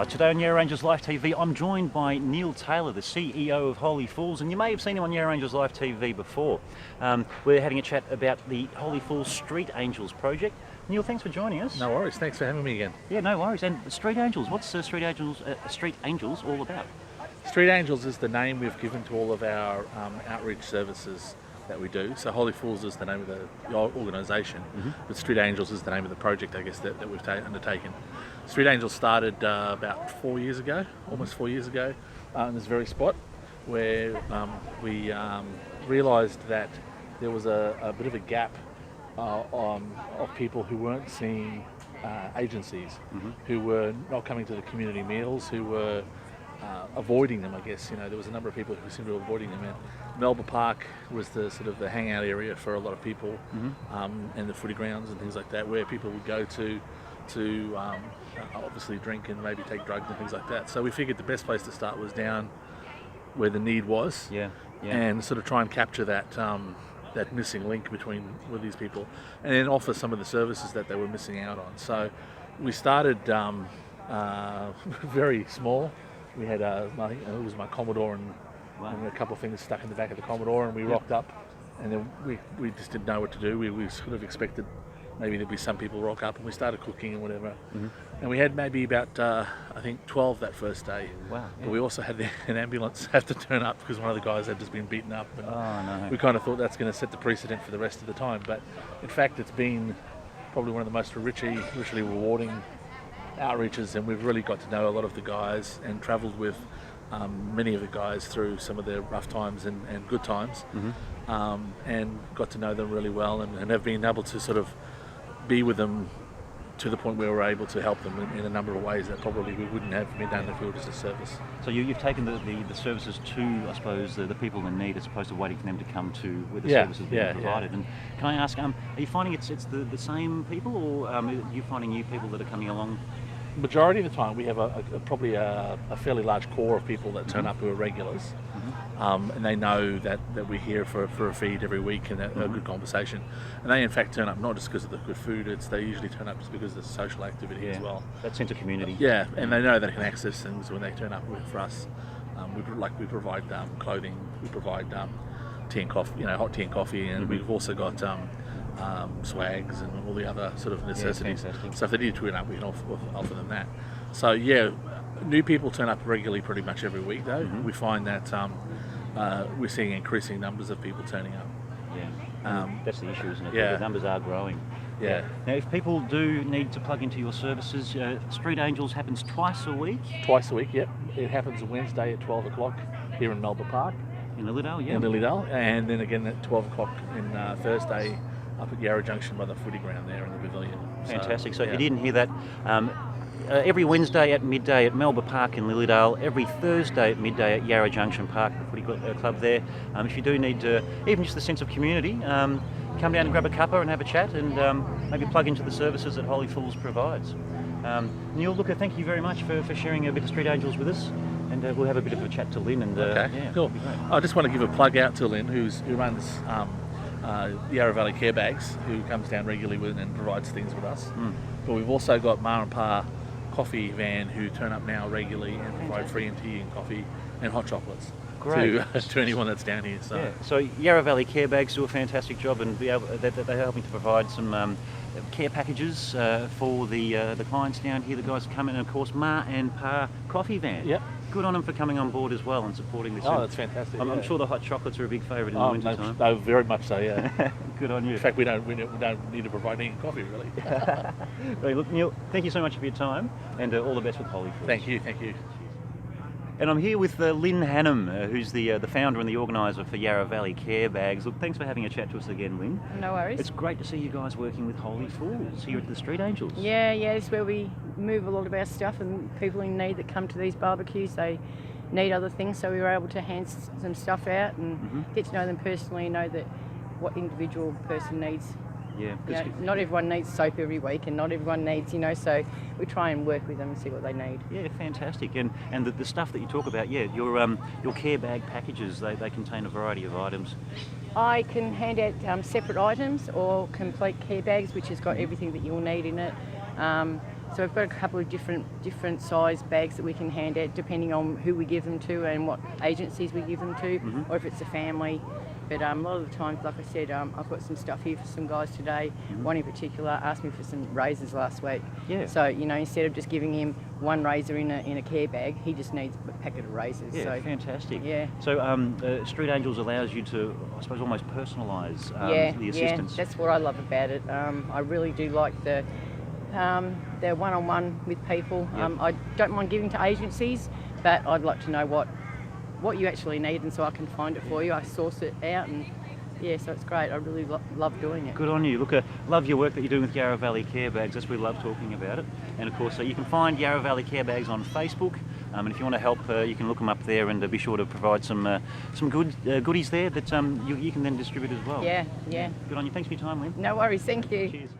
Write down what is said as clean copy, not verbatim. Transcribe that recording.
Today on Yarra Ranges Live TV, I'm joined by Neal Taylor, the CEO of Holy Fools, and you may have seen him on Yarra Ranges Live TV before. We're having a chat about the Holy Fools Street Angels project. Neal, thanks for joining us. No worries, thanks for having me again. Yeah, no worries. And Street Angels, what's Street Angels all about? Street Angels is the name we've given to all of our outreach services that we do. So Holy Fools is the name of the organisation, but Street Angels is the name of the project, I guess, that we've undertaken. Street Angels started about 4 years ago, almost 4 years ago, in this very spot where we realised that there was a bit of a gap of people who weren't seeing agencies, who were not coming to the community meals, who were avoiding them, I guess. You know, there was a number of people who seemed to be avoiding them. And Melba Park was the sort of the hangout area for a lot of people, and the footy grounds and things like that, where people would go to obviously drink and maybe take drugs and things like that. So we figured the best place to start was down where the need was, and sort of try and capture that that missing link with these people, and then offer some of the services that they were missing out on. So we started very small. We had it was my Commodore and a couple of things stuck in the back of the Commodore, and we rocked up, and then we just didn't know what to do. We sort of expected maybe there'd be some people rock up, and we started cooking and whatever. And we had maybe about I think 12 that first day. Wow! Yeah. But we also had an ambulance have to turn up because one of the guys had just been beaten up. And we kind of thought that's going to set the precedent for the rest of the time. But in fact, it's been probably one of the most richly rewarding outreaches, and we've really got to know a lot of the guys and travelled with many of the guys through some of their rough times and good times, and got to know them really well, and have been able to sort of be with them to the point where we're able to help them in a number of ways that probably we wouldn't have been done if we were just a service. So you've taken the services to, I suppose, the people in need, as opposed to waiting for them to come to where the services are being provided. And can I ask, are you finding it's the same people, or are you finding new people that are coming along? Majority of the time we have probably a fairly large core of people that turn up who are regulars, and they know that we're here for a feed every week and a good conversation, and they in fact turn up not just because of the good food, they usually turn up just because of the social activity as well. That sense of community. And they know they can access things when they turn up for us. We provide clothing, we provide tea and coffee, hot tea and coffee, and we've also got swags and all the other sort of necessities. So if they need to turn up, we can offer them that. So new people turn up regularly pretty much every week though. We find that we're seeing increasing numbers of people turning up. That's the issue, isn't it? The numbers are growing. Now, if people do need to plug into your services, Street Angels happens twice a week? Twice a week, yep. It happens Wednesday at 12 o'clock here in Melba Park. In Lilydale, In Lilydale, and then again at 12 o'clock in Thursday up at Yarra Junction by the footy ground there in the pavilion. Fantastic. So if you didn't hear that, every Wednesday at midday at Melba Park in Lilydale, every Thursday at midday at Yarra Junction Park, the footy club there. If you do need even just the sense of community, come down and grab a cuppa and have a chat, and maybe plug into the services that Holy Fools provides. Neal, look, thank you very much for sharing a bit of Street Angels with us, and we'll have a bit of a chat to Lynn. And cool. I just want to give a plug out to Lynn, who runs Yarra Valley Care Bags, who comes down regularly and provides things with us. But we've also got Ma and Pa coffee van, who turn up now regularly and provide free tea and coffee and hot chocolates to anyone that's down here. So Yarra Valley Care Bags do a fantastic job, and they're helping to provide some care packages for the clients down here. The guys come in, and of course Ma and Pa coffee van. Good on them for coming on board as well and supporting this. That's fantastic. I'm sure the hot chocolates are a big favourite in the winter time. No, very much so. Yeah. Good on you. In fact, we don't need to provide any coffee really. Right, look, Neal, thank you so much for your time, and all the best with Holy Fools. Thank you. And I'm here with Lynn Hannam, who's the founder and the organiser for Yarra Valley Care Bags. Look, thanks for having a chat to us again, Lynn. No worries. It's great to see you guys working with Holy Fools here at the Street Angels. Yeah, it's where we move a lot of our stuff, and people in need that come to these barbecues, they need other things, so we were able to hand some stuff out and get to know them personally and know that what individual person needs. Not everyone needs soap every week, and not everyone needs, so we try and work with them and see what they need. Yeah, fantastic. And the stuff that you talk about, your care bag packages, they contain a variety of items. I can hand out separate items or complete care bags, which has got everything that you'll need in it. So we've got a couple of different size bags that we can hand out depending on who we give them to and what agencies we give them to, or if it's a family. But a lot of the times, like I said, I've got some stuff here for some guys today. One in particular asked me for some razors last week. Yeah. So, you know, instead of just giving him one razor in a care bag, he just needs a packet of razors. Yeah, so, fantastic. Yeah. So Street Angels allows you to, I suppose, almost personalise the assistance. Yeah, that's what I love about it. I really do like the one-on-one with people. Yep. I don't mind giving to agencies, but I'd like to know what you actually need, and so I can find it for you. I source it out, and yeah, so it's great. I really love doing it. Good on you. Look, love your work that you're doing with Yarra Valley Care Bags. That's we love talking about it. And of course, you can find Yarra Valley Care Bags on Facebook. And if you want to help, you can look them up there, and be sure to provide some goodies there that you can then distribute as well. Yeah. Good on you. Thanks for your time, Lynn. No worries. Thank you. Cheers.